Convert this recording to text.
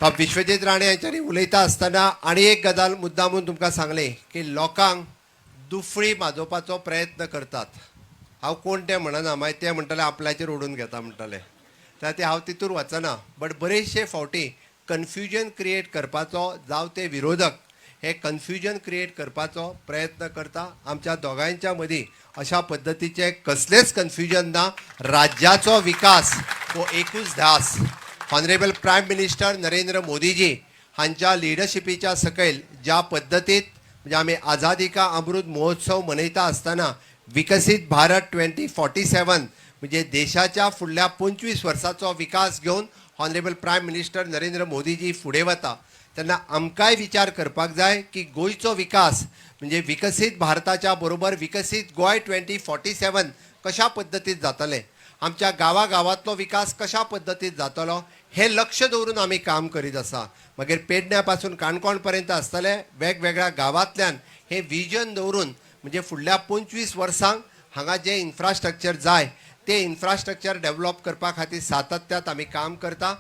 विश्वजीत राणे यांच्यानी उलयता आसतना आनी एक गजाल मुद्दामून तुमकां सांगले की लोकांक दुफळी माजोवपाचो प्रयत्न करतात. हांव कोण तें म्हणना, मागीर ते म्हणटले आपल्याचेर ओडून घेता म्हणटले, तर ते हांव तितूर वचना. बट बरेचशे फावटी कन्फ्युजन क्रिएट करपाचो जावं ते विरोधक हे कन्फ्युजन क्रिएट करपाचो प्रयत्न करता. आमच्या दोगांयच्या मदीं अशा पद्दतीचे कसलेच कन्फ्युजन ना. राज्याचो विकास हो एकूच ध्यास honourable prime minister Narendra Modiji हांच्या लिडरशिपीच्या सकयल ज्या पद्दतीत म्हणजे आमी आझादी का अमृत महोत्सव मनयता आसतना विकसीत भारत 2047 म्हणजे देशाच्या फुडल्या 25 वर्सांचो विकास घेवन honourable prime minister Narendra Modiji फुडें वता तेन्ना आमकांय विचार करपाक जाय की गोंयचो विकास म्हणजे विकसीत भारताच्या बरोबर विकसीत गोंय 2047 कशा पद्दतीत जातलें, आमच्या गांवांतलो विकास कशा पद्दतीत जातलो हे लक्ष दवरून आमी काम करीत आसा. मागीर पेडण्या पासून काणकोण पर्यंत आसतले वेगवेगळ्या गांवांतल्यान हे विजन दवरून म्हणजे फुडल्या 25 वर्सांक हांगा जे इन्फ्रास्ट्रक्चर जाय ते इन्फ्रास्ट्रक्चर डेव्हलप करपा खातीर सातत्यात आमी काम करता.